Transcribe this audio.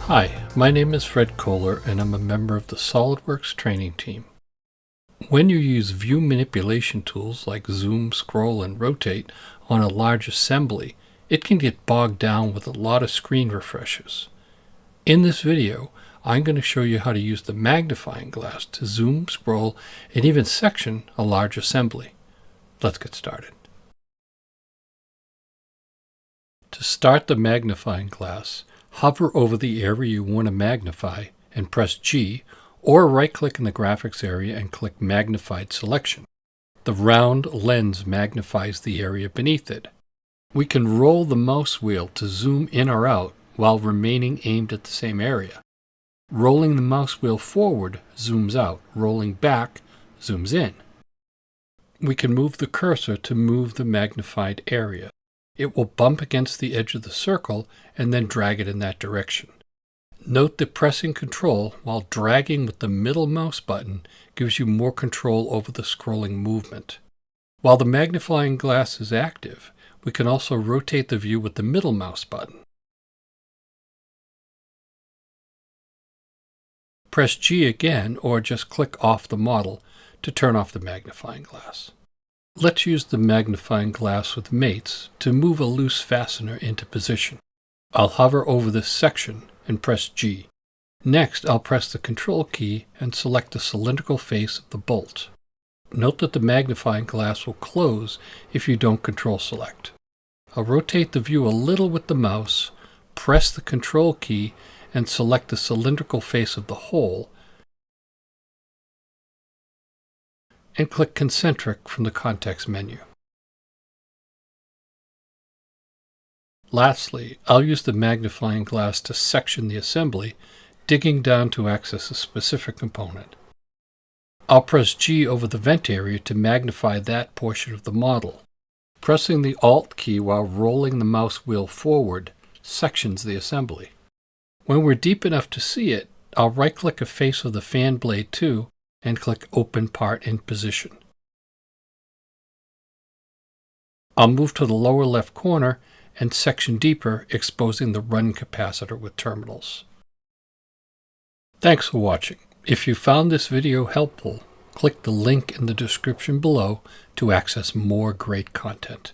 Hi, my name is Fred Kohler and I'm a member of the Solidworks training team. When you use view manipulation tools like zoom, scroll, and rotate on a large assembly, it can get bogged down with a lot of screen refreshes. In this video, I'm going to show you how to use the magnifying glass to zoom, scroll, and even section a large assembly. Let's get started. To start the magnifying glass, hover over the area you want to magnify and press G, or right-click in the graphics area and click Magnified Selection. The round lens magnifies the area beneath it. We can roll the mouse wheel to zoom in or out while remaining aimed at the same area. Rolling the mouse wheel forward zooms out, rolling back zooms in. We can move the cursor to move the magnified area. It will bump against the edge of the circle and then drag it in that direction. Note that pressing Ctrl while dragging with the middle mouse button gives you more control over the scrolling movement. While the magnifying glass is active, we can also rotate the view with the middle mouse button. Press G again or just click off the model to turn off the magnifying glass. Let's use the magnifying glass with mates to move a loose fastener into position. I'll hover over this section and press G. Next, I'll press the Control key and select the cylindrical face of the bolt. Note that the magnifying glass will close if you don't Control select. I'll rotate the view a little with the mouse, press the Control key, and select the cylindrical face of the hole, and click Concentric from the context menu. Lastly, I'll use the magnifying glass to section the assembly, digging down to access a specific component. I'll press G over the vent area to magnify that portion of the model. Pressing the Alt key while rolling the mouse wheel forward sections the assembly. When we're deep enough to see it, I'll right-click a face of the fan blade too, and click Open Part in Position. I'll move to the lower left corner and section deeper, exposing the run capacitor with terminals. Thanks for watching. If you found this video helpful, click the link in the description below to access more great content.